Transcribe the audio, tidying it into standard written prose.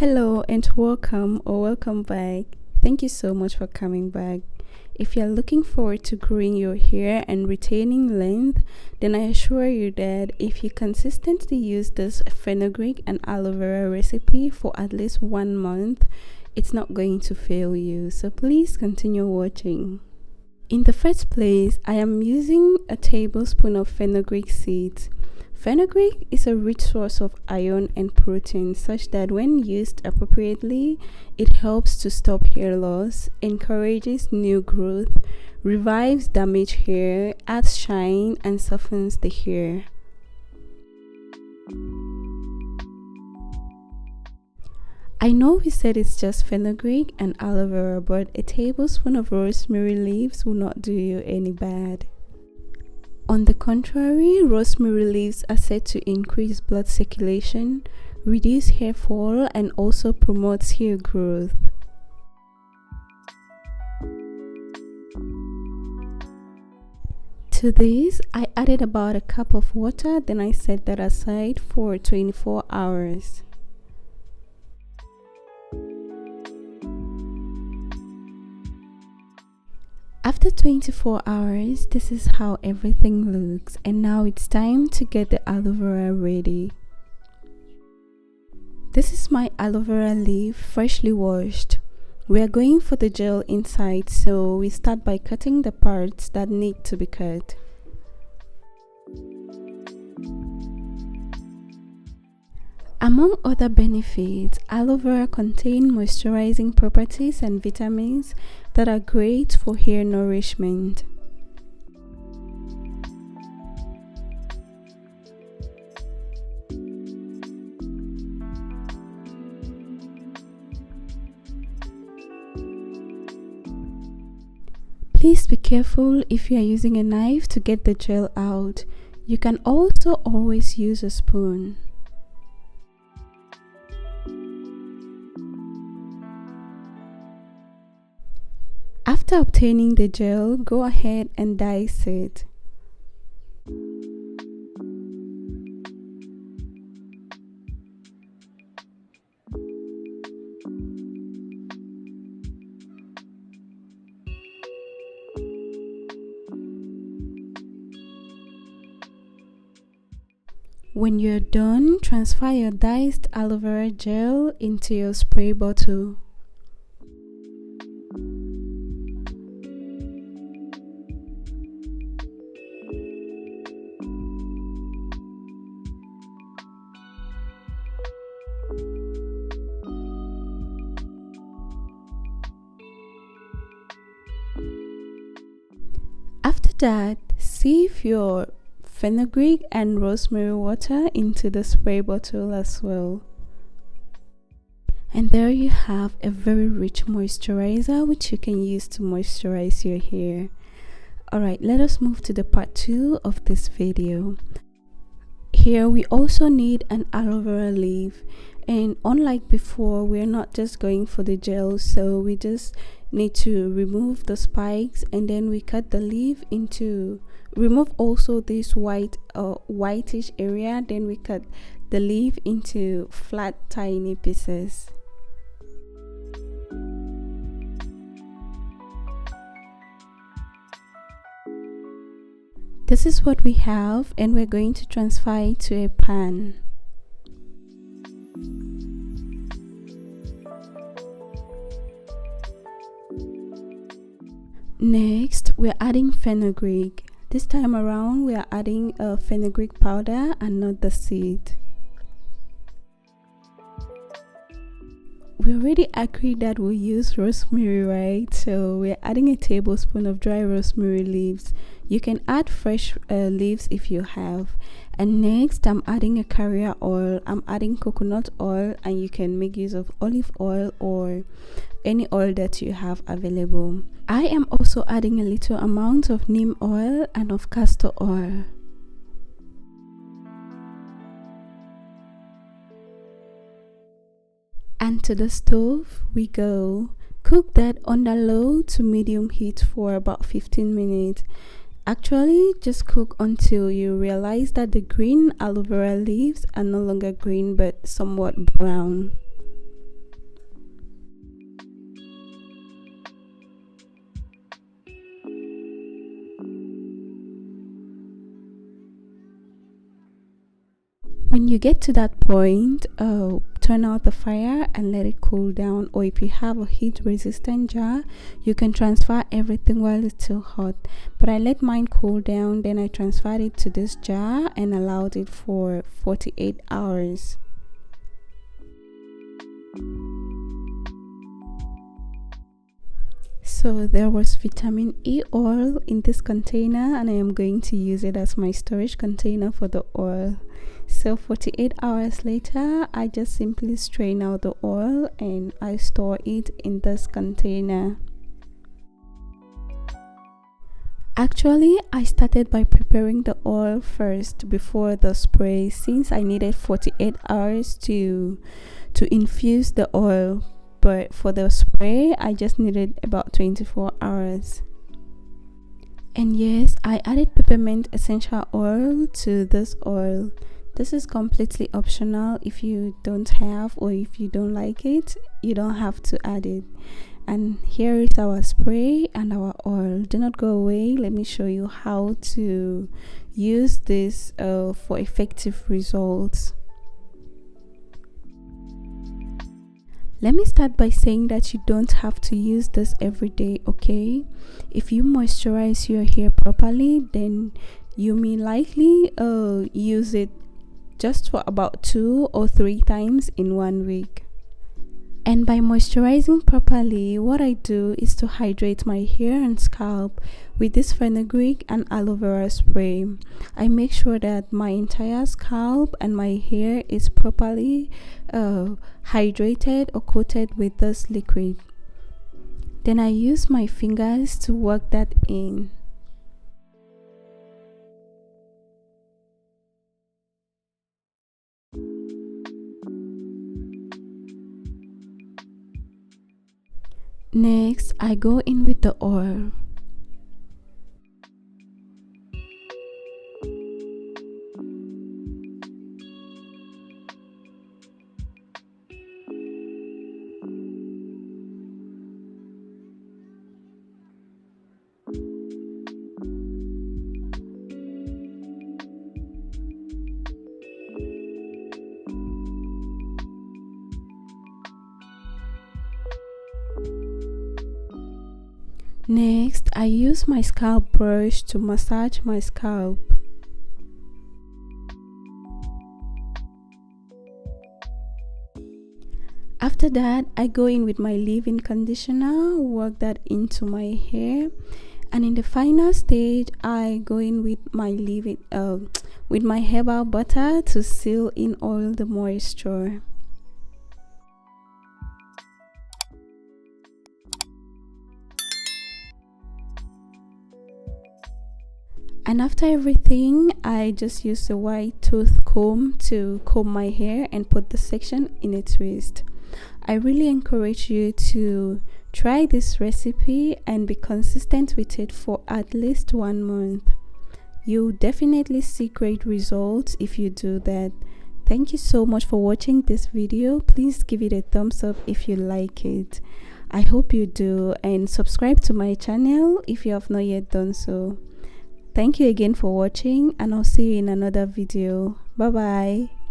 Hello and welcome or welcome back. Thank you so much for coming back. If you're looking forward to growing your hair and retaining length, then I assure you that if you consistently use this fenugreek and aloe vera recipe for at least 1 month, it's not going to fail you. So please continue watching. In the first place, I am using a tablespoon of fenugreek seeds. Fenugreek is a rich source of iron and protein such that when used appropriately, it helps to stop hair loss, encourages new growth, revives damaged hair, adds shine, and softens the hair. I know we said it's just fenugreek and aloe vera, but a tablespoon of rosemary leaves will not do you any bad. On the contrary, rosemary leaves are said to increase blood circulation, reduce hair fall, and also promotes hair growth. To this, I added about a cup of water, then I set that aside for 24 hours. After 24 hours, this is how everything looks, and now it's time to get the aloe vera ready. This is my aloe vera leaf, freshly washed. We are going for the gel inside, so we start by cutting the parts that need to be cut. Among other benefits, aloe vera contains moisturizing properties and vitamins that are great for hair nourishment. Please be careful if you are using a knife to get the gel out. You can also always use a spoon. After obtaining the gel, go ahead and dice it. When you're done, transfer your diced aloe vera gel into your spray bottle. After that, sieve your fenugreek and rosemary water into the spray bottle as well. And there you have a very rich moisturizer which you can use to moisturize your hair. Alright, let us move to the part 2 of this video. Here we also need an aloe vera leaf, and unlike before, we're not just going for the gel, so we just need to remove the spikes and then we cut the leaf into, remove also this whitish area, then we cut the leaf into flat tiny pieces. This is what we have, and we're going to transfer it to a pan. Next, we're adding fenugreek. This time around, we are adding a fenugreek powder and not the seed. We already agreed that we'll use rosemary, right? So we're adding a tablespoon of dry rosemary leaves. You can add fresh leaves if you have. And next, I'm adding a carrier oil. I'm adding coconut oil, and you can make use of olive oil or any oil that you have available. I am also adding a little amount of neem oil and of castor oil. And to the stove we go. Cook that under low to medium heat for about 15 minutes. Actually, just cook until you realize that the green aloe vera leaves are no longer green but somewhat brown. When you get to that point, turn out the fire and let it cool down, or if you have a heat resistant jar, you can transfer everything while it's still hot. But I let mine cool down, then I transferred it to this jar and allowed it for 48 hours. So there was vitamin E oil in this container, and I am going to use it as my storage container for the oil. So 48 hours later, I just simply strain out the oil and I store it in this container. Actually, I started by preparing the oil first before the spray, since I needed 48 hours to infuse the oil. But for the spray, I just needed about 24 hours. And yes, I added peppermint essential oil to this oil. This is completely optional. If you don't have, or if you don't like it, you don't have to add it. And here is our spray and our oil. Do not go away. Let me show you how to use this for effective results. Let me start by saying that you don't have to use this every day, okay? If you moisturize your hair properly, then you may likely use it just for about 2 or 3 times in 1 week. And by moisturizing properly, what I do is to hydrate my hair and scalp with this fenugreek and aloe vera spray. I make sure that my entire scalp and my hair is properly hydrated or coated with this liquid. Then I use my fingers to work that in. Next, I go in with the oil. Next, I use my scalp brush to massage my scalp. After that, I go in with my leave-in conditioner, work that into my hair, and in the final stage, I go in with my with my herbal butter to seal in all the moisture. And after everything, I just use a white tooth comb to comb my hair and put the section in a twist. I really encourage you to try this recipe and be consistent with it for at least 1 month. You'll definitely see great results if you do that. Thank you so much for watching this video. Please give it a thumbs up if you like it. I hope you do, and subscribe to my channel if you have not yet done so. Thank you again for watching, and I'll see you in another video. Bye bye.